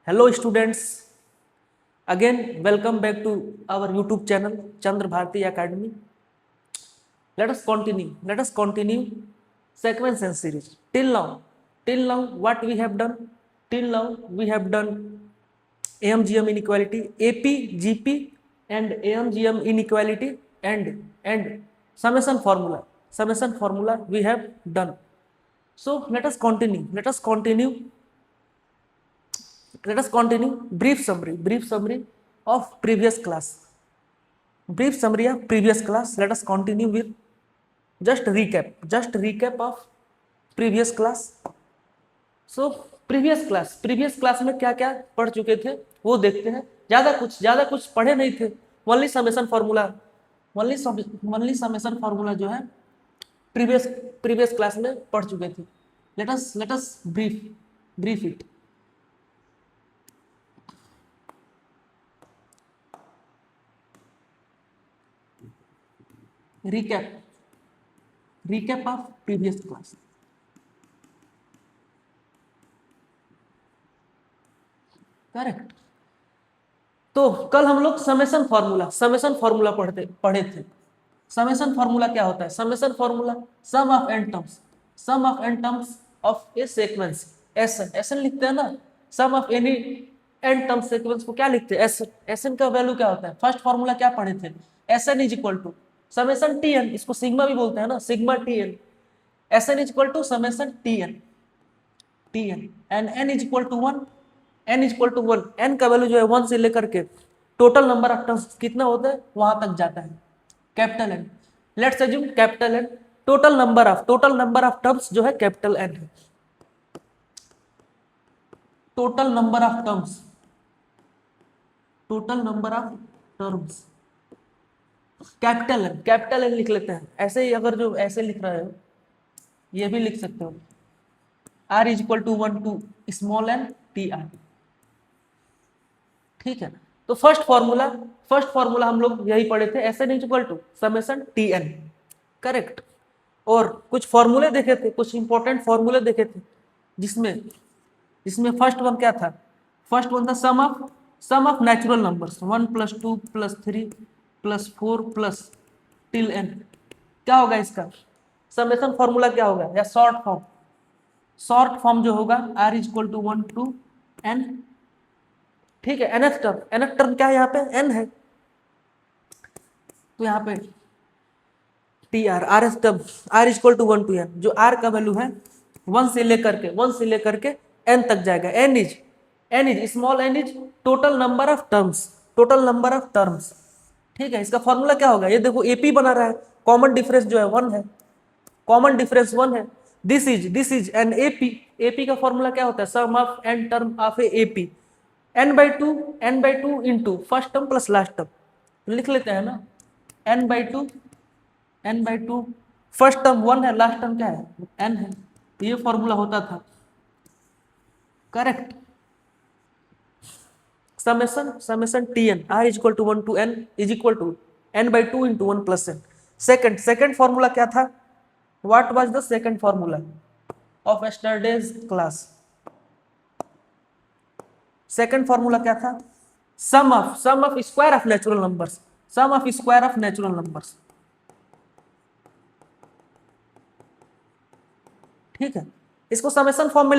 Hello students, again welcome back to our YouTube channel Chandra Bharti Academy. Let us continue sequence and series. Till now what we have done? Till now we have done AMGM inequality, AP, GP and AMGM inequality and summation formula. Summation formula we have done. So let us continue. Let us continue brief summary of previous class. Brief summary of previous class. Let us continue with just recap of previous class. So previous class में क्या क्या पढ़ चुके थे वो देखते हैं. ज़्यादा कुछ पढ़े नहीं थे. ओनली समेशन फार्मूला जो है प्रीवियस क्लास में पढ़ चुके थे. Let us brief it. recap of previous class. Correct. तो कल हम लोग समेशन फार्मूला पढ़े थे. समेशन फार्मूला क्या होता है? Summation formula sum of n terms of a sequence. SN लिखते हैं ना. Sum of any n term sequence को क्या लिखते हैं? एसएन का वैल्यू क्या होता है? फर्स्ट फार्मूला क्या पढ़े थे? SN is equal to summation TN. इसको सिग्मा भी बोलते हैं ना, sigma TN. SN is equal to summation TN and N is equal to 1. N का वैल्यू जो है 1 से लेकर के टोटल नंबर ऑफ टर्म्स कितना होता है वहां तक जाता है. Capital N. Let's assume capital N. Total number of terms जो है कैपिटल एन है. Total number of terms capital N लिख लेते हैं. ऐसे ही अगर जो ऐसे लिख रहे हो ये भी लिख सकते हो. R is equal to 1 to small N T R. ठीक है. तो फर्स्ट फॉर्मूला हम लोग यही पढ़े थे. SN is equal to summation T N. Correct. और कुछ फॉर्मूले देखे थे, कुछ इंपॉर्टेंट फॉर्मूले देखे थे जिसमें फर्स्ट वन क्या था? फर्स्ट वन था sum of natural numbers 1 + 2 + 3 + 4 plus till n. क्या होगा इसका समेशन फॉर्मूला? क्या होगा? या शॉर्ट फॉर्म जो होगा R is equal to 1 to n. ठीक है. nth टर्म क्या है? यहाँ पे n है. तो यहाँ पे T R rth term R is equal to 1 to n. जो R का वैल्यू है 1 से लेकर के n तक जाएगा. n इज small n is total number of terms. ठीक है. इसका फॉर्मूला क्या होगा? ये देखो AP बना रहा है. कॉमन डिफरेंस जो है 1 है. दिस इज एन AP का फॉर्मूला क्या होता है? Sum of n term of a AP. n/2 into first term plus last term. लिख लेते हैं ना. n/2 फर्स्ट टर्म 1 है, लास्ट टर्म क्या है? n है. ये फॉर्मूला होता था. Correct. Summation tn R is equal to 1 to n is equal to n/2 into 1 plus n. Second formula क्या था? What was the second formula of yesterday's class? Second formula क्या था? Sum of square of natural numbers. ठीक है. इसको summation form में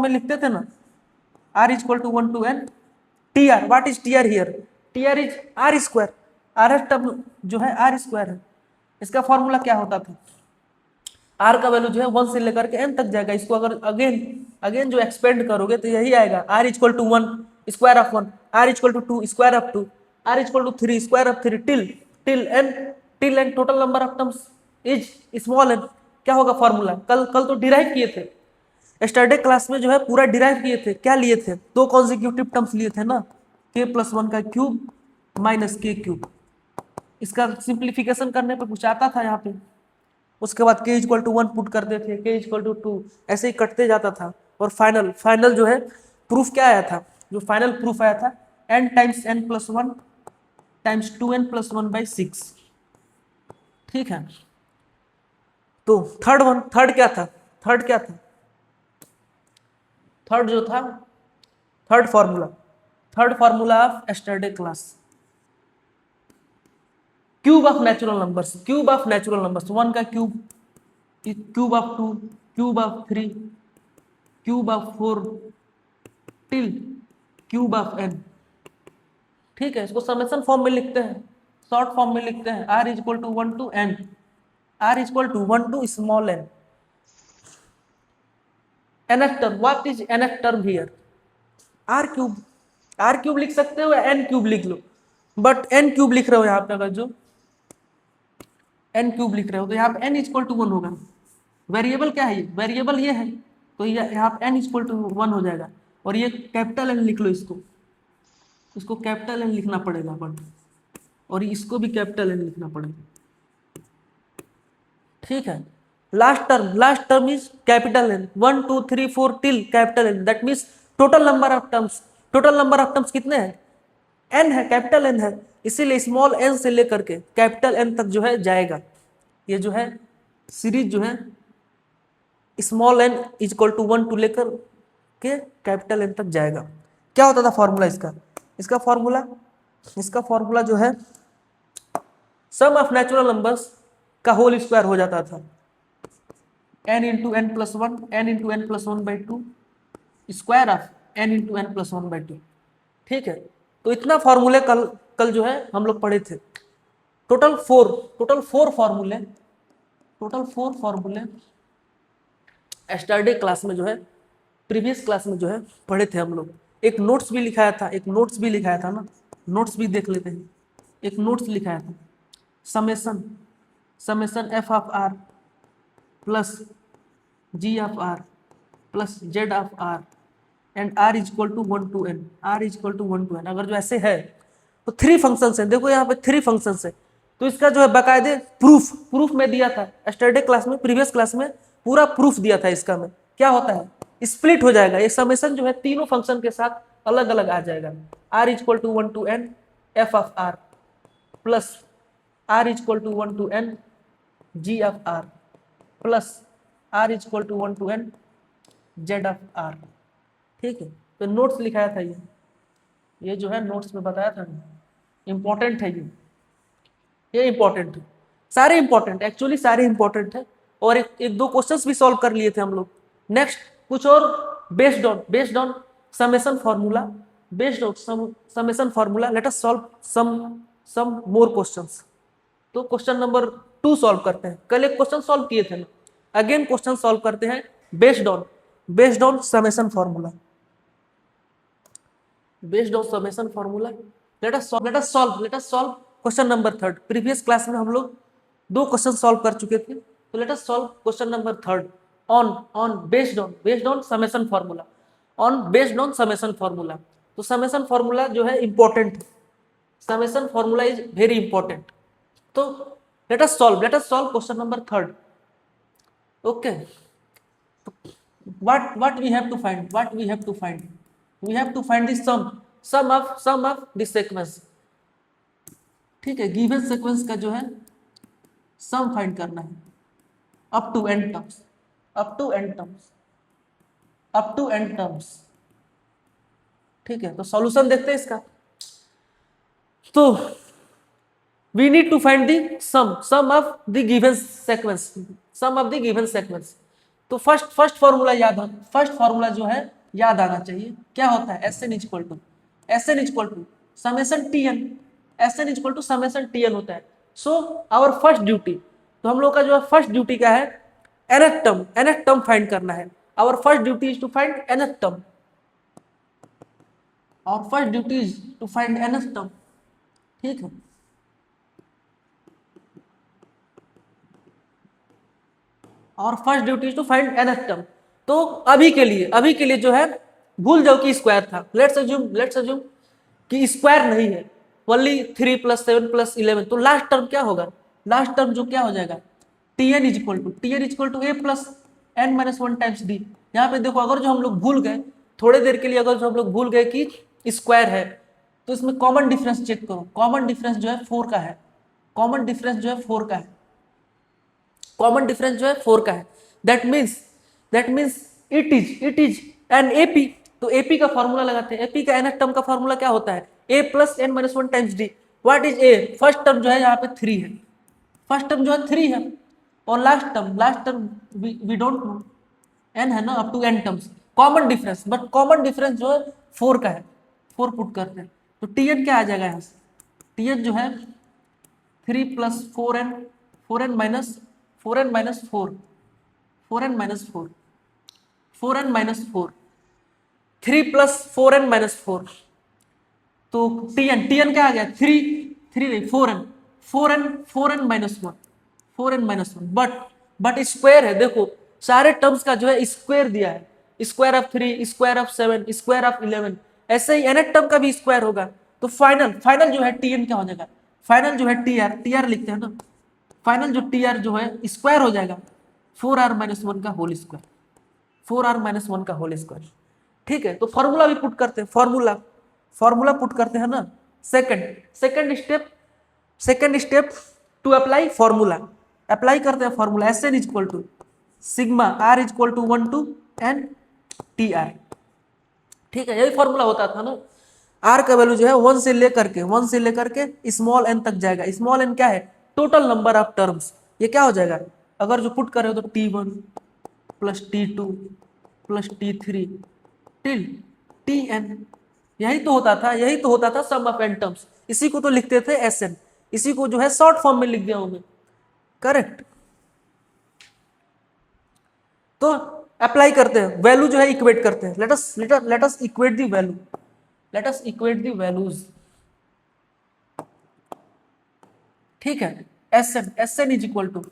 लिखते थे ना. R is equal to 1 to n. TR, what is TR here? TR is R square. R term जो है R स्क्वायर है. इसका फॉर्मूला क्या होता था? R का वैल्यू जो है 1 से लेकर के n तक जाएगा. इसको अगर अगेन जो एक्सपेंड करोगे तो यही आएगा. R is equal to 1 square of 1, R is equal to 2 square of 2, R is equal to 3 square of 3 till n total number of terms is small n. क्या होगा फॉर्मूला? कल तो डिराइव किए थे. यस्टरडे क्लास में जो है पूरा डिराइव किए थे. क्या लिए थे? 2 कॉन्जिक्यूटिव टर्म्स लिए थे ना. k+1 का क्यूब माइनस k क्यूब. इसका सिंप्लीफिकेशन करने पर कुछ आता था यहाँ पे. उसके बाद k इक्वल टू 1 पुट करते थे, k इक्वल टू 2, ऐसे ही कटते जाता था. और फाइनल जो है प्रूफ क्या आया था? जो फाइनल प्रूफ आया था n times n + 1 times 2n + 1/6. ठीक है. तो थर्ड क्या था? थर्ड जो था third formula of yesterday class, cube of natural numbers, 1 का cube, cube of 2, cube of 3, cube of 4 till cube of n। ठीक है, इसको समेशन फॉर्म में लिखते हैं, शॉर्ट फॉर्म में लिखते हैं, r is equal to 1 to n, r is equal to 1 to small n। nth term, what is nth term here? r cube लिख सकते हो या n क्यूब लिख लो, बट n क्यूब लिख रहे हो यहाँ पे, अगर जो n क्यूब लिख रहे हो तो यहाँ पे n इज इक्वल टू 1 होगा। वेरिएबल क्या है? वेरिएबल ये है, तो यहाँ पे n इज इक्वल टू 1 हो जाएगा, और ये कैपिटल n लिख लो, इसको कैपिटल n लिखना पड़ेगा अपन, और इसको भी कैपिटल n लिखना पड़ेगा। ठीक है, last term is capital N, 1 2 3 4 till capital N, that means total number of terms कितने हैं? n है, कैपिटल N है, इसीलिए स्मॉल n से लेकर के कैपिटल N तक जो है जाएगा। ये जो है सीरीज जो है small n is equal to 1 to लेकर के कैपिटल N तक जाएगा। क्या होता था फॉर्मूला इसका फॉर्मूला जो है सम ऑफ नेचुरल नंबर्स का होल स्क्वायर हो जाता था, n into n plus 1, n into n plus 1/2 square of n into n plus 1/2। ठीक है, तो इतना फॉर्मूले कल जो है हम लोग पढ़े थे, टोटल फोर फॉर्मूले यस्टरडे क्लास में जो है, प्रीवियस क्लास में जो है पढ़े थे हम लोग। एक नोट्स भी लिखाया था ना, नोट्स भी देख लेते हैं। एक नोट्स लिखाया था, summation f of r plus g of r plus z of r and r is equal to 1 to n। अगर जो ऐसे है तो 3 फंक्शंस हैं, देखो यहाँ पे 3 फंक्शंस है, तो इसका जो है बाकायदे प्रूफ में दिया था यस्टरडे क्लास में, प्रीवियस क्लास में पूरा प्रूफ दिया था इसका। में क्या होता है, स्प्लिट हो जाएगा ये समेशन जो है, तीनों फंक्शन के साथ अलग अलग आ जाएगा। r is equal to 1 to n f of r plus r is equal to 1 to n g of r plus r is equal to 1 to n z of r। ठीक है, तो नोट्स लिखाया था ये जो है नोट्स में बताया था ना, इंपॉर्टेंट है ये इंपॉर्टेंट है, सारे इंपॉर्टेंट है। और एक दो क्वेश्चंस भी सॉल्व कर लिए थे हम लोग। नेक्स्ट कुछ और based on summation formula let us solve some more questions. तो क्वेश्चन नंबर 2 सॉल्व करते हैं। कल एक क्वेश्चन सॉल्व किए थे ना, अगेन क्वेश्चन सॉल्व करते हैं based on summation formula. Let us solve question number 3। Previous class में हम लोग 2 क्वेश्चन सॉल्व कर चुके थे, तो let us solve question number 3 on based on summation formula. तो समेशन फार्मूला जो है इंपॉर्टेंट है, summation formula is very important. तो let us solve question number 3। Okay, what we have to find, we have to find the sum of this sequence। ठीक है, given sequence का जो है सम फाइंड करना है अप टू n टर्म्स। ठीक है, तो सॉल्यूशन देखते हैं इसका। तो we need to find the sum of the given sequence। तो फर्स्ट फॉर्मूला जो है याद आना चाहिए। क्या होता है, Sn equal to summation Tn होता है। सो आवर फर्स्ट ड्यूटी, तो हम लोग का जो है फर्स्ट ड्यूटी क्या है, nth टर्म फाइंड करना है। Our first duty is to find nth term, ठीक है। और first duty is to find nth term. तो अभी के लिए जो है भूल जाओ कि स्क्वायर था। लेट्स अज्यूम कि स्क्वायर नहीं है, ओनली 3 + 7 + 11। तो लास्ट टर्म क्या होगा, लास्ट टर्म जो क्या हो जाएगा, Tn is equal to a + n - 1 times d। यहाँ पे देखो, अगर जो हम लोग भूल गए थोड़े देर के लिए, अगर जो हम लोग भूल गए कि स्क्वायर है, तो इसमें कॉमन डिफरेंस चेक करो। कॉमन डिफरेंस जो है 4 का है, that means it is an AP। तो एपी का फॉर्मूला लगाते हैं। एपी का nth टर्म का फॉर्मूला क्या होता है, a plus n minus one times D. What is a, first term जो है यहाँ पे 3 है, फर्स्ट टर्म जो है 3 है, और last term we don't know, n है ना, up to n terms, common difference, but common difference जो है 4 का है, 4 पुट करते हैं, तो tn क्या आ जाएगा यहाँ से, tn जो है 3 plus 4n, 4n minus 4n minus 4, 4n minus 4, 4n minus 4, 3 plus 4n minus 4, तो tn क्या आ गया, 3 नहीं 4n minus 1, 4n minus 1, but square है, देखो सारे टर्म्स का जो है स्क्वायर दिया है, square of 3, square of 7, square of 11, ऐसे ही nth टर्म का भी स्क्वायर होगा, तो फाइनल जो है tn क्या हो जाएगा, फाइनल जो है tr लिखते हैं ना, फाइनल जो tr जो है स्क्वायर हो जाएगा 4r माइनस 1 का होल स्क्वायर, 4r माइनस 1 का होल स्क्वायर। ठीक है, तो फॉर्मूला भी पुट करते हैं, फॉर्मूला पुट करते हैं ना। Second step to apply formula, apply करते हैं formula, S N equal to sigma R equal to 1 to N T R. ठीक है, यही फॉर्मूला होता था ना, आर का वैल्यू जो है 1 से लेकर के स्मॉल एन तक जाएगा। स्मॉल एन क्या है, टोटल नंबर ऑफ टर्म्स, ये क्या हो जाएगा, अगर जो पुट करे तो t1 plus t2 plus t3 till tn, यही तो होता था सम ऑफ एन टर्म्स, इसी को तो लिखते थे एसएन, इसी को जो है शॉर्ट फॉर्म में लिख दिया हूं मैं, करेक्ट। तो अप्लाई करते हैं, वैल्यू जो है इक्वेट करते हैं, let us equate the value, let us equate the values. ठीक है, SN is equal to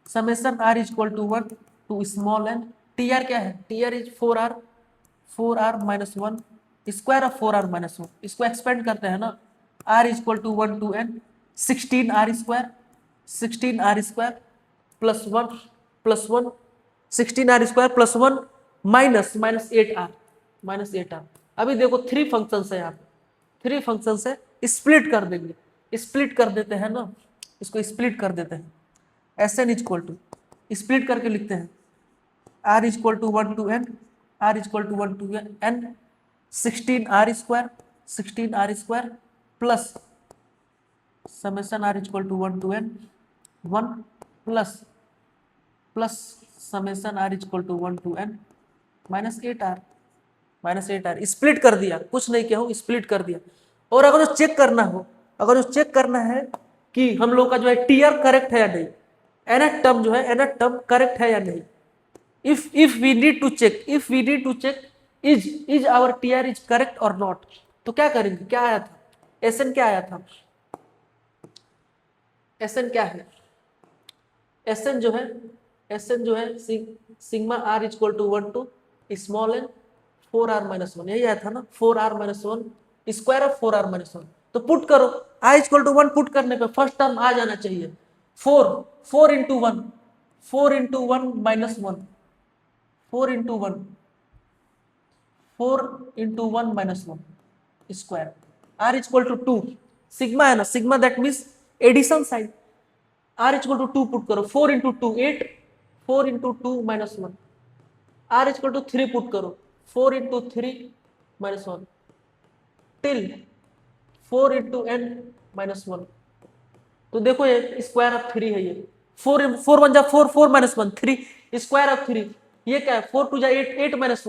summation R is equal to 1 to small N, TR क्या है, TR is 4r minus 1 square of 4r minus 1, इसको expand करते हैं ना, r is equal to 1 to n 16r square plus 1 16r square plus 1 minus 8r। अभी देखो 3 functions है यहाँ पे, 3 फंक्शंस है, स्प्लिट कर देंगे, स्प्लिट कर देते हैं ना, इसको स्प्लिट कर देते हैं, S N equal to split करके लिखते हैं, r is equal to 1 to n, r is equal to 1 to n 16r square plus summation r is equal to 1 to n 1 plus summation r is equal to 1 to n minus 8r, split कर दिया, कुछ नहीं किया हूँ, split कर दिया। और अगर जो चेक करना है कि हम लोग का जो है टीआर करेक्ट है या नहीं, nth टर्म जो है nth टर्म करेक्ट है या नहीं, if we need to check is our tr is correct or not, तो क्या करेंगे, क्या आया था, एसएन क्या आया था, एसएन क्या है, एसएन जो है sigma R is equal to 1 to small N 4r minus 1, यही आया था ना, 4r minus 1 square of 4r minus 1, तो पुट करो, i इक्वल टू 1 पुट करने पे फर्स्ट टर्म आ जाना चाहिए, 4 into 1 minus 1, 4 into 1 minus 1 square, r equal to 2, sigma है ना, sigma that means addition sign, r equal to 2 put करो, 4 into 2 8, 4 into 2 minus 1, r equal to 3 put करो, 4 into 3 minus 1 till 4 into n minus 1, तो देखो ये square of 3 है, ये 4 1 जा 4 माइनस 1 3 स्क्वायर ऑफ 3, ये क्या है 4 2 जा 8 माइनस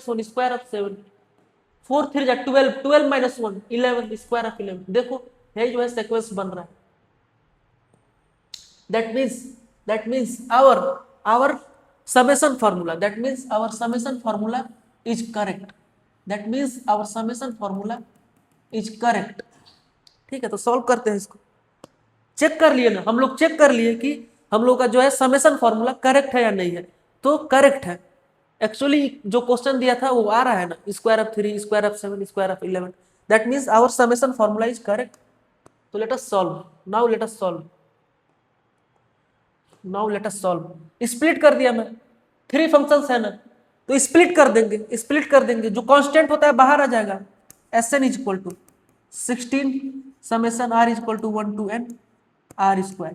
1 स्क्वायर ऑफ 7, 4 3 जा 12 माइनस 1 11 स्क्वायर ऑफ 11, देखो यही जो है सीक्वेंस बन रहा है। that means our summation formula is correct, ठीक है, तो सॉल्व करते हैं इसको, चेक कर लिए ना हम लोग, चेक कर लिए कि हम लोग का जो है समेशन फॉर्मूला करेक्ट है या नहीं है, तो करेक्ट है। एक्चुअली जो क्वेश्चन दिया था वो आ रहा है ना, square of 3 square of 7 square of 11, that means our summation formula is correct. तो let us solve, now let us solve, split कर दिया मैं, 3 फंक्शंस है ना, तो स्प्लिट कर देंगे, जो कांस्टेंट होता है बाहर आ जाएगा, S N is equal to 16 summation r is equal to 1 to n r square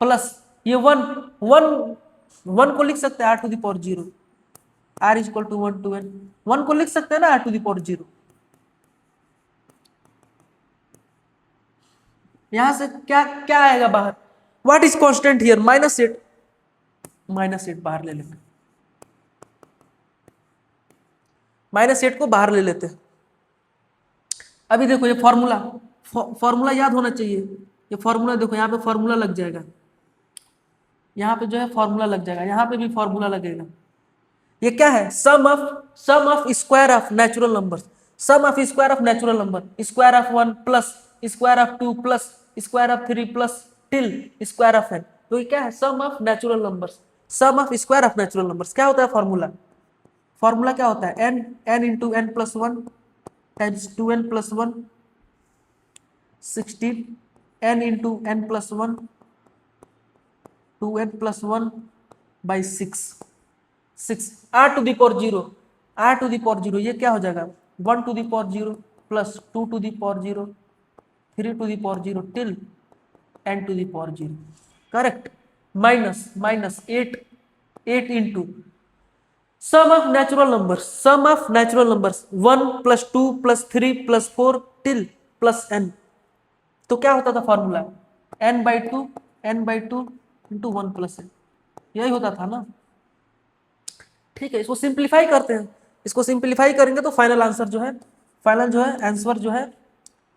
plus ये 1 को लिख सकते हैं r to the power 0, r equal to 1 to n, 1 को लिख सकते हैं ना r टू द पावर 0। यहां से क्या क्या आएगा बाहर, व्हाट इज कांस्टेंट हियर, -8, -8 बाहर ले लेते, -8 को बाहर ले लेते हैं। अभी देखो ये फॉर्मूला याद होना चाहिए, ये फॉर्मूला देखो यहाँ पे फॉर्मूला लग जाएगा, यहाँ पे जो है फॉर्मूला लग जाएगा, यहाँ पे भी फॉर्मूला लगेगा। ये क्या है, sum of square of natural number, sum of square of natural number, square of 1 plus square of 2 plus square of 3 plus till square of n। तो ये क्या है, sum of natural numbers, sum of square of natural numbers. क्या होता है formula, formula क्या होता है, n into n plus 1 times 2n plus 1 16, n into n plus 1 2n plus 1 by 6 r to the power 0, r to the power 0 ये क्या हो जाएगा, 1 to the power 0 plus 2 to the power 0 3 to the power 0 till n to the power 0, correct. Minus 8 into sum of natural numbers, sum of natural numbers 1 plus 2 plus 3 plus 4 till plus n। तो क्या होता था formula, n/2 into 1 plus n, यही होता था ना। ठीक है, इसको सिंप्लीफाई करते हैं, इसको सिंप्लीफाई करेंगे तो फाइनल आंसर जो है, फाइनल जो है आंसर जो है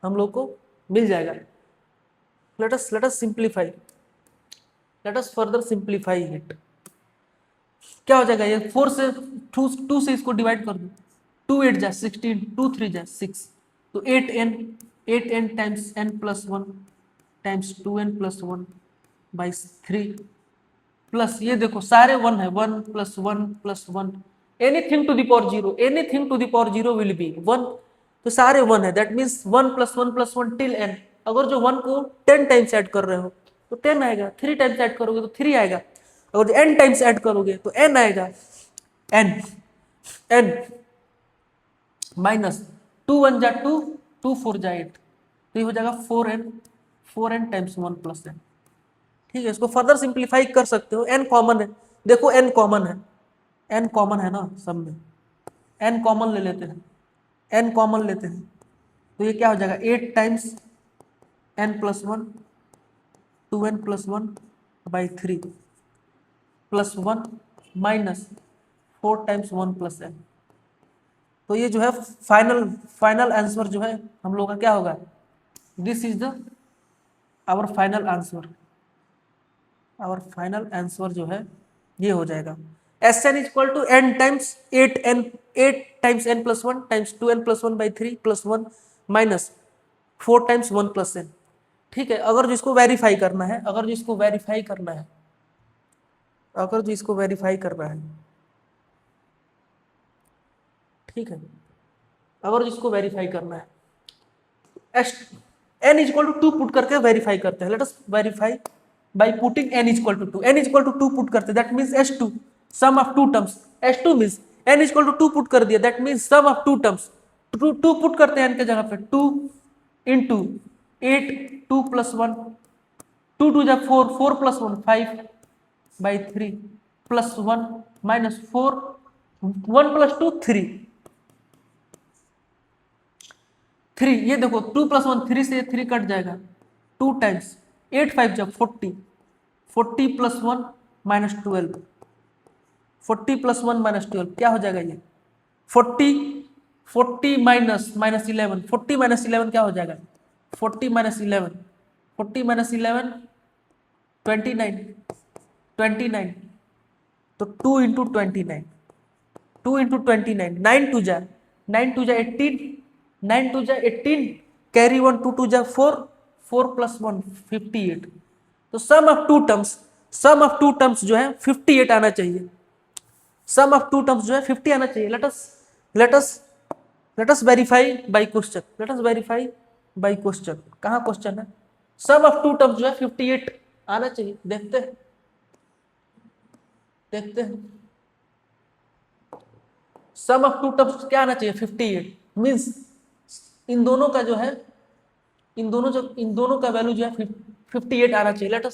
हम लोग को मिल जाएगा। Let us simplify, let us further simplify it. क्या हो जाएगा, ये 4 से 2 से इसको डिवाइड कर दो, 2 8 जा 16, 2 3 जा 6, तो 8n times n plus 1 times 2n plus 1 by 3 plus ये देखो सारे 1 है, 1 plus 1 plus 1, anything to the power 0, anything to the power 0 will be 1, तो सारे 1 है, that means 1 plus 1 plus 1 till n। अगर जो 1 को 10 टाइम्स ऐड कर रहे हो तो 10 आएगा, 3 टाइम्स ऐड करोगे तो 3 आएगा, अगर n टाइम्स ऐड करोगे तो n आएगा, n माइनस 2 1 जा 2 2 4 जा 8, तो ये हो जाएगा 4n टाइम्स 1 प्लस n। ठीक है, इसको फर्दर सिंप्लीफाई कर सकते हो, n कॉमन है, देखो n कॉमन है, n कॉमन है ना सब में, n कॉमन ले लेते हैं, n कॉमन लेते हैं, तो ये क्या हो जाएगा 8 times n plus 1 2n plus 1 by 3 plus 1 minus 4 times 1 plus n। तो ये जो है फाइनल आंसर जो है हम लोग का क्या होगा, this is the our final answer, our final answer जो है ये हो जाएगा Sn equal to n times 8 times n plus 1 times 2n plus 1 by 3 plus 1 minus 4 times 1 plus n। ठीक है, अगर जिसको वेरीफाई करना है, अगर जिसको वेरीफाई करना है, अगर जिसको वेरीफाई करना है, ठीक है, अगर जिसको वेरीफाई करना है n इक्वल टू 2 पुट करके वेरीफाई करते हैं, let us verify by putting n equal to 2, n equal to 2 put करते, that means s2 sum of two terms, s2 means n equal to 2 put कर दिया, that means sum of two terms, 2 put करते हैं n के जगह पे, 2 into 8 2 plus 1 2 2 जा 4 4 plus 1 5 by 3 plus 1 minus 4 1 plus 2 3, ये देखो 2 प्लस 1 3 से 3 कट जाएगा, 2 टाइम्स 8 5 जब 40 प्लस 1 माइनस 12, 40 प्लस 1 माइनस 12 क्या हो जाएगा, ये 40 माइनस 11, 40 माइनस 11 क्या हो जाएगा, 40 माइनस 11 29, तो 2 इंटू 29, 2 इंटू 29 9 टू जा 18, 9 टू जा 18 कैरी 1 2 टू जा 4 प्लस 1 58, तो सम ऑफ टू टर्म्स जो है 58 आना चाहिए, सम ऑफ टू टर्म्स जो है 50 आना चाहिए। Late us verify by question, late us verify by question, कहाँ क्वेश्चन है, सम ऑफ टू टर्म्स जो है 58 आना चाहिए, देखते हैं सम ऑफ टू टर्म्स क्या आना चाहिए 58, मींस इन दोनों का जो है, इन दोनों का वैल्यू जो है 58 आना चाहिए। Late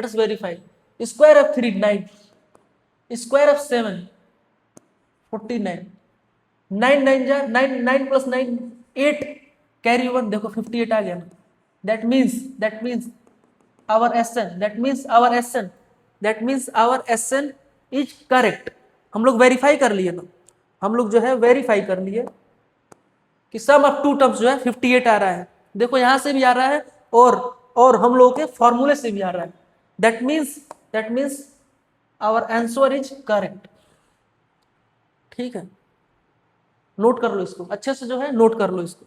us verify, square of 3 9, square of 7 49, 9 9 जा 9, 9 प्लस 9 8, कैरी ओवर देखो 58 आ गया ना। That means our S N is correct. हम लोग वेरीफाई कर लिए ना, हम लोग जो है वेरीफाई कर लिए कि सम ऑफ टू टर्म्स जो है 58 आ रहा है। देखो यहां से भी आ रहा है और हम लोगों के फॉर्मूले से भी आ रहा है। That means our answer is correct. ठीक है, नोट कर लो इसको अच्छे से, जो है नोट कर लो इसको।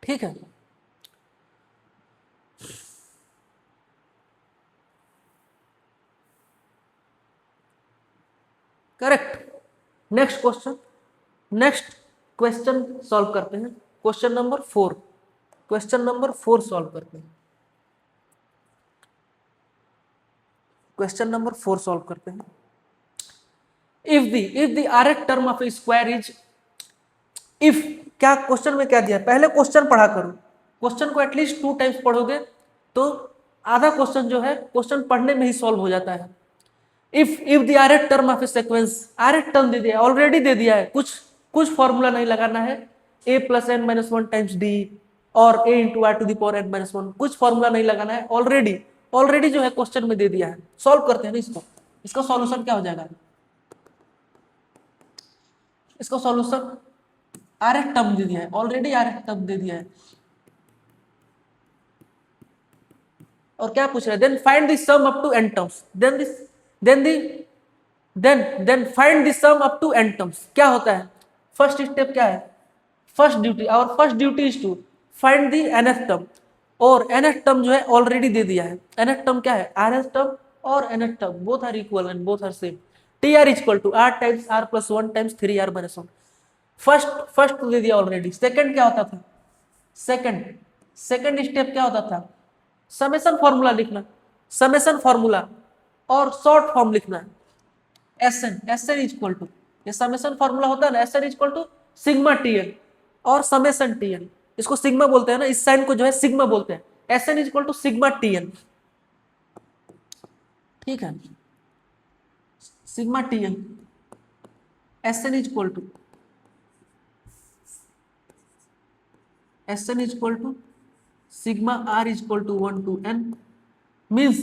ठीक है, करेक्ट। नेक्स्ट क्वेश्चन सॉल्व करते हैं। क्वेश्चन नंबर 4 सॉल्व करते हैं। क्वेश्चन नंबर 4 सॉल्व करते हैं। If the rth term of a square is, if, क्या क्वेश्चन में क्या दिया, पहले क्वेश्चन पढ़ा करो। क्वेश्चन को एटलीस्ट 2 टाइम्स पढ़ोगे तो आधा क्वेश्चन जो है क्वेश्चन पढ़ने में ही सॉल्व हो जाता है। If the rth term of a sequence, rth term दे दिया, ऑलरेडी दे दिया है, कुछ फॉर्मूला नहीं लगाना है। a plus N minus one times D और a into R to the power N minus one, कुछ फॉर्मूला नहीं लगाना है। ऑलरेडी जो है क्वेश्चन में दे दिया है। सॉल्व करते हैं ना इसको। इसका सॉल्यूशन क्या हो जाएगा, इसका सॉल्यूशन आरएथ टर्म दे दिया है, ऑलरेडी आरएथ टर्म दे दिया है। और क्या पूछ रहा है, then find the sum up to n terms, then find the sum up to n terms. क्या होता है, फर्स्ट स्टेप क्या है, first duty is to find the nth term. और nth टर्म जो है ऑलरेडी दे दिया है। nth टर्म क्या है, rth टर्म और nth term both are equal and both are same. tr equal to r times r plus 1 times 3r minus 1। First दे दिया ऑलरेडी। सेकंड क्या होता था, सेकंड स्टेप क्या होता था, समेशन फॉर्मूला लिखना, समेशन फॉर्मूला और शॉर्ट फॉर्म लिखना है। एसएन इक्वल टू, ये समेशन फॉर्मूला होता है ना, S N equal to sigma T N और समेशन टीएन। इसको सिग्मा बोलते हैं ना, इस साइन को जो है सिग्मा बोलते हैं। S N equal to sigma T N. ठीक है, sigma TN, S N equal to sigma R equal to 1 to n। Means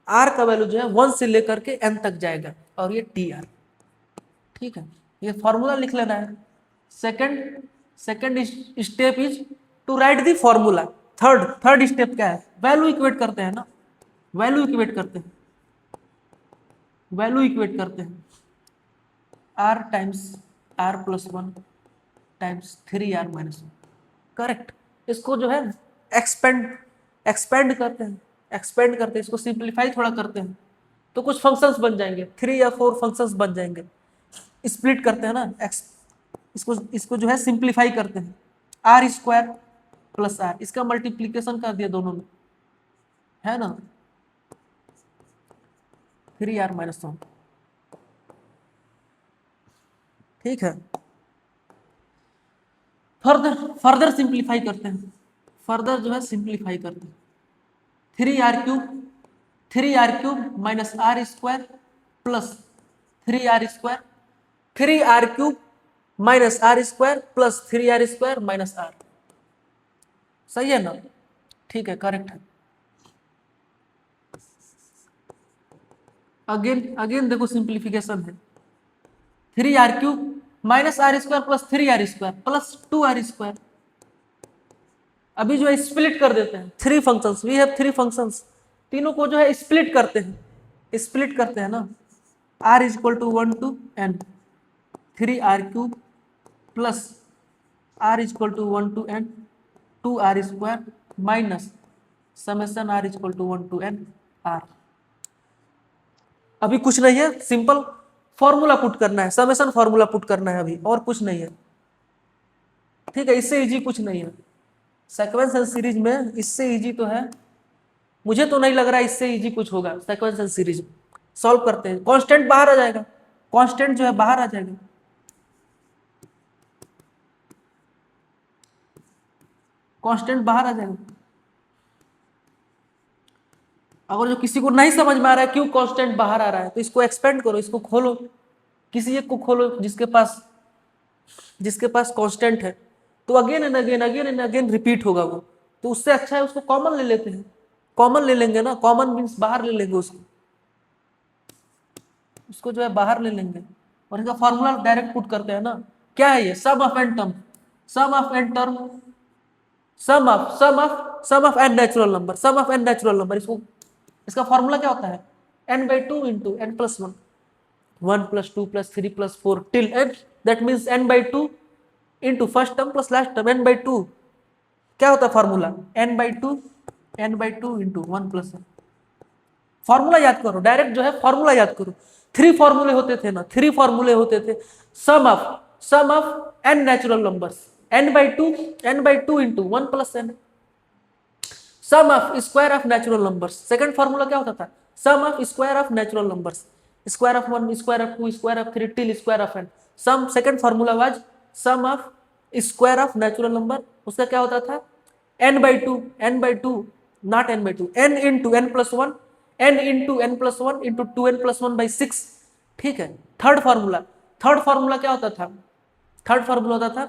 R का वैल्यू जो है 1 से लेकर के n तक जाएगा और ये टी आर। ठीक है, ये फॉर्मूला लिख लेना है। Second step is to write the formula. Third step क्या है, वैल्यू इक्वेट करते हैं ना, वैल्यू इक्वेट करते हैं R times R plus 1 times 3r minus 1। Correct. इसको जो है एक्सपेंड करते हैं, इसको सिंप्लीफाई थोड़ा करते हैं तो कुछ फंक्शंस बन जाएंगे, 3 या 4 फंक्शंस बन जाएंगे। स्प्लिट करते हैं ना, इसको जो है सिंप्लीफाई करते हैं। आर स्क्वायर प्लस आर, इसका मल्टीप्लीकेशन कर दिया दोनों में, है ना, 3r माइनस 1। ठीक है, फर्दर सिंप्लीफाई करते हैं, फर्दर जो है सिंप्लीफाई करते हैं। 3r cube minus R square plus 3r cube minus R square plus 3r square minus R. सही है ना, ठीक है, करेक्ट है। अगेन देखो सिंप्लीफिकेशन है। 3r cube minus R square plus 3r square plus 2r square. अभी जो है स्प्लिट कर देते हैं, 3 फंक्शंस, वी हैव 3 फंक्शंस, तीनों को जो है स्प्लिट करते हैं ना। r equal to 1 to n, 3r cube plus r equal to 1 to n 2r square minus summation r equal to 1 to n r। अभी कुछ नहीं है, सिंपल फॉर्मूला पुट करना है, समेशन फॉर्मूला पुट करना है अभी, और कुछ नहीं है। ठीक है, इससे इजी कुछ नहीं है सीक्वेंस एंड सीरीज में। इससे इजी तो है, मुझे तो नहीं लग रहा इससे इजी कुछ होगा सीक्वेंस एंड सीरीज। सॉल्व करते हैं, कांस्टेंट बाहर आ जाएगा, कांस्टेंट जो है बाहर आ जाएगा, कांस्टेंट बाहर आ जाएगा। अगर जो किसी को नहीं समझ में आ रहा है क्यों कांस्टेंट बाहर आ रहा है, तो इसको एक्सपेंड करो, इसको खोलो, किसी एक को खोलो जिसके पास कांस्टेंट है, तो अगेन रिपीट होगा वो। तो उससे अच्छा है उसको कॉमन ले लेते हैं, कॉमन ले लेंगे ना, कॉमन मीन्स बाहर ले लेंगे उसको जो है बाहर ले लेंगे, और इसका फॉर्मूला डायरेक्ट पुट करते हैं ना। क्या है ये? Sum of n term, sum of n term, sum of n natural number, sum of n natural number. इसका फॉर्मूला क्या होता है? n/2 into n plus 1, 1 plus 2 plus 3 plus 4 till n, that means n/2 into first term plus last term n/2। क्या होता है formula? n/2 into 1 plus 1। Formula याद करो, direct जो है फॉर्मूला याद करो। 3 फॉर्मूले होते थे ना, 3 फॉर्मूले होते थे। Sum of n natural numbers, n/2 into 1 plus n। Sum of square of natural numbers, second formula क्या होता था? Sum of square of natural numbers, square of 1, square of 2, square of 3 till square of n। Sum, second formula was sum of square of natural number, उसका क्या होता था? n/2 not n/2, n into n plus 1, n into n plus 1 into 2n plus 1 by 6। ठीक है। Third formula क्या होता था? Third formula होता था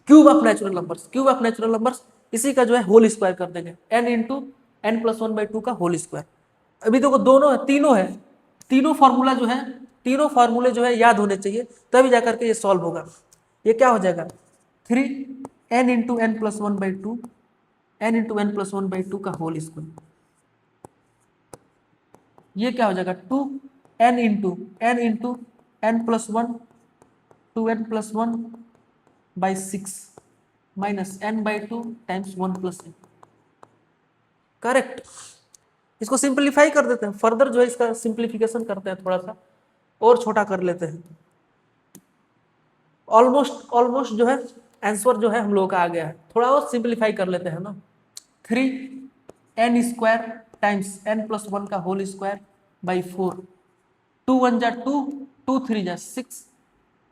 cube of natural numbers, cube of natural numbers, इसी का जो है होल स्क्वायर कर देंगे, n इंटू n प्लस 1/2 का होल स्क्वायर। अभी देखो दोनों है, तीनों है, तीनों फॉर्मूला जो है, तीनों फॉर्मूले जो है याद होने चाहिए, तभी जाकर के ये सॉल्व होगा। ये क्या हो जाएगा? 3n into n plus 1/2, n into n plus 1/2 का होल स्क्वायर। ये क्या हो जाएगा? 2n into n plus 1, 2n plus 1 by 6 minus n/2 times 1 plus n। Correct. इसको सिंप्लीफाई कर देते हैं, फर्दर जो है इसका सिंप्लीफिकेशन करते हैं, थोड़ा सा और छोटा कर लेते हैं। ऑलमोस्ट जो है आंसर जो है हम लोगों का आ गया है, थोड़ा और सिंप्लीफाई कर लेते हैं ना। 3n square times n plus 1 का होल स्क्वायर बाई 4, 2 1 जा 2, 2 3 जा 6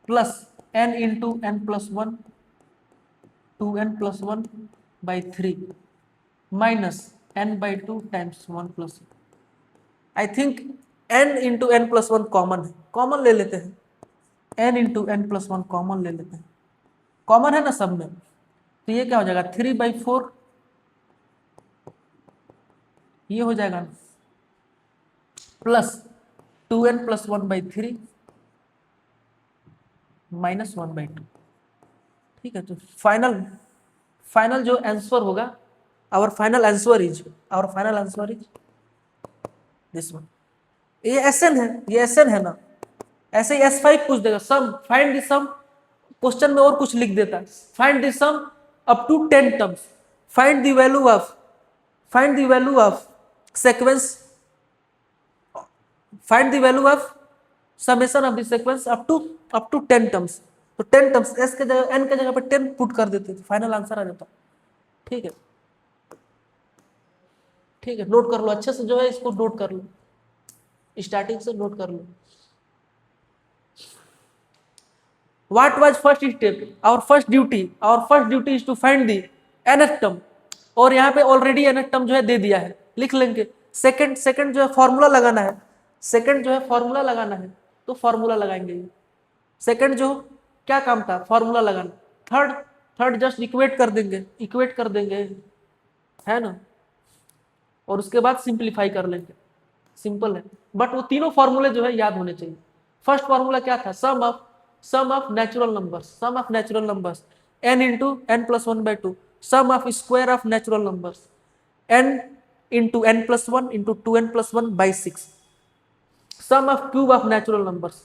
plus n into n plus 1, 2n plus 1 by 3 minus n/2 times 1 plus. I think n into n plus 1 common है, कॉमन ले लेते हैं, n into n plus 1 common ले लेते हैं, कॉमन है ना सब में। तो ये क्या हो जाएगा? 3/4, ये हो जाएगा ना, प्लस 2n प्लस 1/3 माइनस 1/2। ठीक है। तो फाइनल जो आंसर होगा, our final answer is this one. ये एसएन है, ये एसएन है ना। ऐसे ही S5 पूछ देगा, sum find the sum, question में और कुछ लिख देता है, find the sum up to 10 terms, find the value of sequence, find the value of summation of the sequence up to 10 terms। तो 10 टर्म्स, s के जगह n के जगह पे 10 पुट कर देते तो फाइनल आंसर आ जाता। ठीक है, ठीक है, नोट कर लो अच्छे से, जो है इसको नोट कर लो, स्टार्टिंग से नोट कर लो। What was first step? Our first duty is to find the nth term। और यहाँ पे ऑलरेडी nth term जो है दे दिया है, लिख लेंगे। सेकंड जो है फॉर्मूला लगाना है, तो फॉर्मूला लगाएंगे। सेकंड जो क्या काम था? फॉर्मूला लगाना। थर्ड जस्ट इक्वेट कर देंगे, है ना, और उसके बाद सिंप्लीफाई कर लेंगे, सिंपल है। बट वो तीनों फॉर्मूले जो है याद होने चाहिए। फर्स्ट फॉर्मूला क्या था? Sum of natural numbers n into n plus 1/2, sum of square of natural numbers n into n plus 1 into 2n plus 1 by 6, sum of cube of natural numbers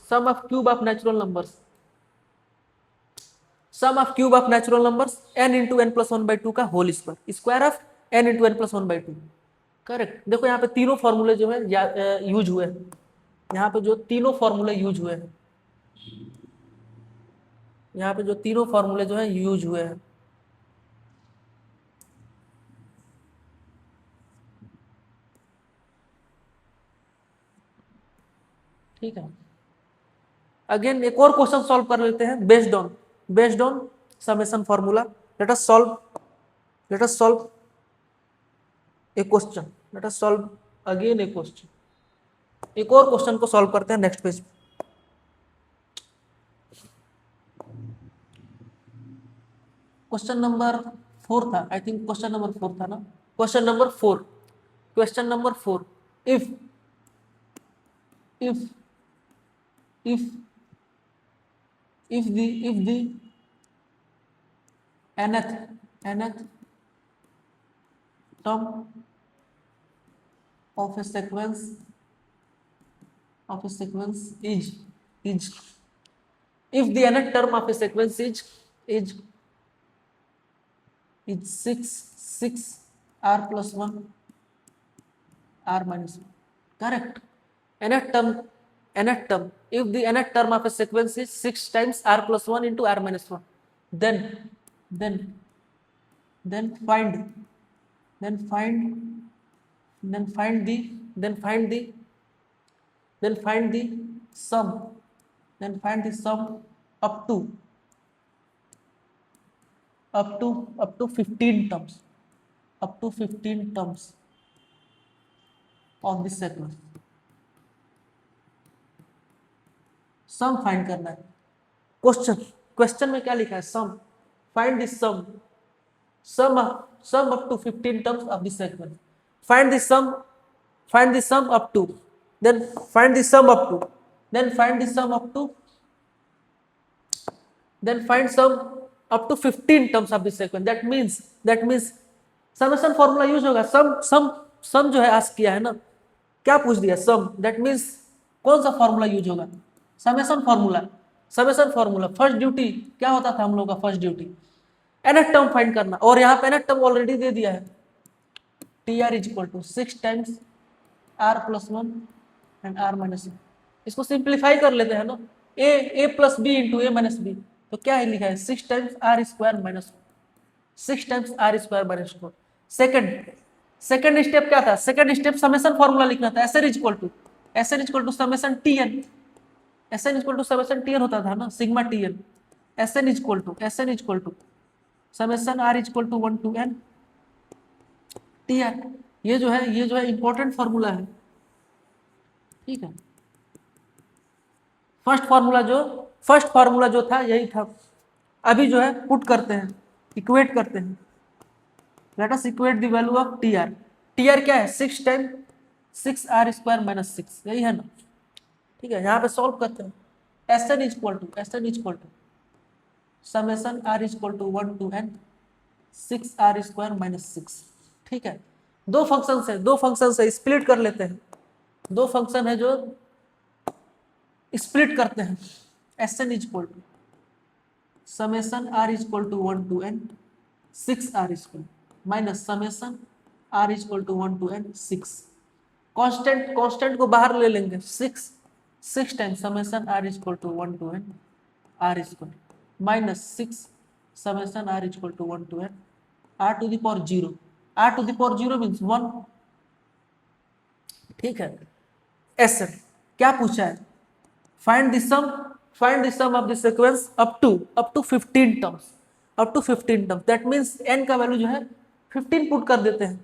n into n plus 1/2 का whole square of n into n plus 1/2। Correct. देखो यहाँ पे तीनों फॉर्मूले जो है use हुए हैं, यहाँ पे जो तीनों फॉर्मूले यूज हुए हैं, ठीक है। अगेन एक और क्वेश्चन सॉल्व कर लेते हैं based on summation formula. Late us solve A question. Late us solve again A question, एक और क्वेश्चन को सॉल्व करते हैं नेक्स्ट पेज। क्वेश्चन नंबर 4 था, आई थिंक क्वेश्चन नंबर 4 था ना। Question number 4, question number 4, if if if if the nth term of a sequence is if the nth term of a sequence is is 6 r plus 1 r minus 1, correct? nth term if the nth term of a sequence is 6 times r plus 1 into r minus 1, then then then find then find then find the then find the then find the sum then find the sum up to up to 15 terms, up to 15 terms of this sequence। Sum find करना है। Question में क्या लिखा है? Sum, find this sum, sum up to 15 terms of this sequence, find the sum up to, then find the sum up to, then find the sum up to, then find sum up to 15 terms of this sequence। that means summation formula use होगा। सम जो है ask किया है ना, क्या पूछ दिया? सम, that means कौन सा फॉर्मूला यूज होगा? Summation formula. फर्स्ट ड्यूटी क्या होता था हम लोग का? First duty nth term find करना, और यहाँ पे nth टर्म ऑलरेडी दे दिया है, tr is equal to 6 times r plus 1 and r minus 1। इसको सिंप्लीफाई कर लेते हैं ना, a plus B into A minus B, तो क्या है लिखा है? 6 times r square minus 6 times r square minus 4। Second step क्या था? सेकंड स्टेप समेशन फॉर्मूला लिखना था, SN is equal to summation tn, SN is equal to summation tn होता था ना, sigma tn। SN is equal to summation r is equal to 1 to n tr। ये जो है इंपॉर्टेंट फॉर्मूला है, ठीक है। फर्स्ट फॉर्मूला जो था यही था। अभी जो है पुट करते हैं, इक्वेट करते हैं। Let us equate the value of tr। tr क्या है? 6 टाइम 6r स्क्वायर माइनस 6, यही है ना, ठीक है। यहाँ पे सॉल्व करते हैं। SN is equal to summation r is equal to 1 to n 6r square minus 6, ठीक है। दो फंक्शन है, स्प्लिट कर लेते हैं। दो फंक्शन है जो स्प्लिट करते हैं। SN is equal to summation r is equal to 1 to n 6r square minus summation r is equal to 1 to n 6। Constant को बाहर ले लेंगे। 6 time summation r is equal to 1 to n r square minus 6 summation r is equal to 1 to n r to the power 0। r to the power 0 means 1, ठीक है। SN क्या पूछा है? Find the sum of the sequence up to 15 terms, that means n का value जो है 15 put कर देते हैं।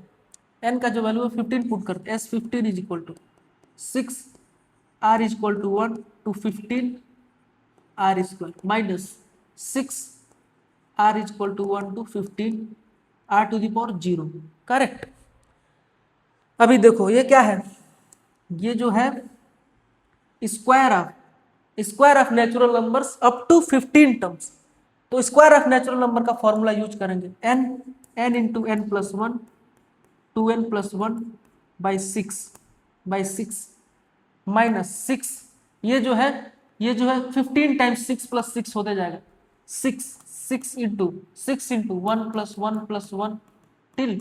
n का जो वैल्यू है 15 पुट करते हैं। S15 is equal to 6 r is equal to 1 to 15 r square minus 6 r is equal to 1 to 15 r to the power 0, correct. अभी देखो ये क्या है? ये जो है square of natural numbers up to 15 terms. तो स्क्वायर ऑफ नेचुरल नंबर का फॉर्मूला यूज करेंगे, n into n plus 1 2n plus 1 by 6 minus 6। ये जो है 15 टाइम्स 6 प्लस 6 होते जाएगा। 6 into 1 plus 1 plus 1 till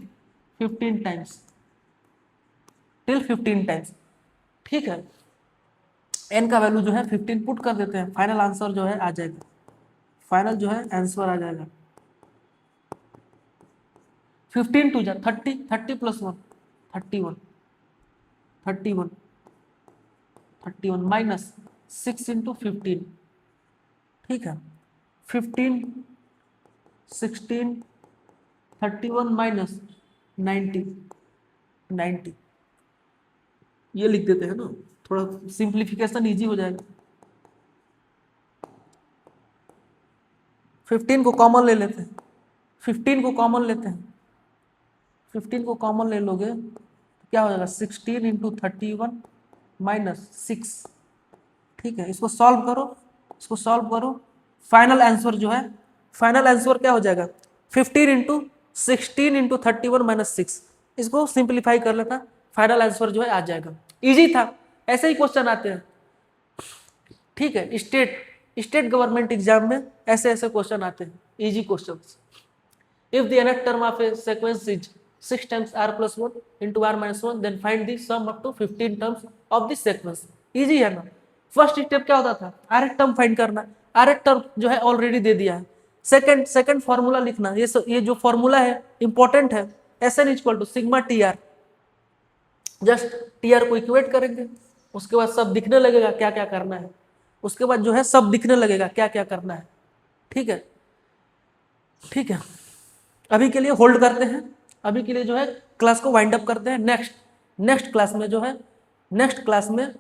15 times, ठीक है। n का वैल्यू जो है 15 पुट कर देते हैं। फाइनल आंसर जो है आ जाएगा, फाइनल जो है आंसर आ जाएगा 15 टू जा 30 प्लस 1 31 माइनस 6 इंटू 15, ठीक है। 15 16 31 माइनस 90 90, ये लिख देते हैं ना, थोड़ा सिंप्लीफिकेशन इजी हो जाएगा। 15 को कॉमन ले लेते हैं, 15 को कॉमन लेते हैं, 15 को कॉमन ले लोगे तो क्या हो जाएगा 16 इंटू 31 माइनस 6। ठीक है, इसको सॉल्व करो, इसको सॉल्व करो, फाइनल आंसर जो है, फाइनल आंसर क्या हो जाएगा 15 इंटू 16 इंटू 31 माइनस 6। इसको सिंप्लीफाई कर लेता, फाइनल आंसर जो है आ जाएगा। इजी था, ऐसे ही क्वेश्चन आते हैं। ठीक है, स्टेट गवर्नमेंट एग्जाम में ऐसे ऐसे क्वेश्चन आते हैं, easy question. If the nth term of a sequence is 6 times r plus 1 into r minus 1, then find the sum up to 15 terms of this sequence। Easy है ना। First step क्या होता था, rth टर्म फाइंड करना, rth term जो है already दे दिया है। सेकंड फॉर्मूला लिखना, ये जो फॉर्मूला है इंपॉर्टेंट है, Sn equal to sigma T R. Just T R को इक्वेट करेंगे, उसके बाद सब दिखने लगेगा क्या क्या करना है, उसके बाद जो है सब दिखने लगेगा क्या क्या करना है। ठीक है, ठीक है, अभी के लिए होल्ड करते हैं, अभी के लिए जो है क्लास को वाइंड अप करते हैं। नेक्स्ट क्लास में जो है, नेक्स्ट क्लास में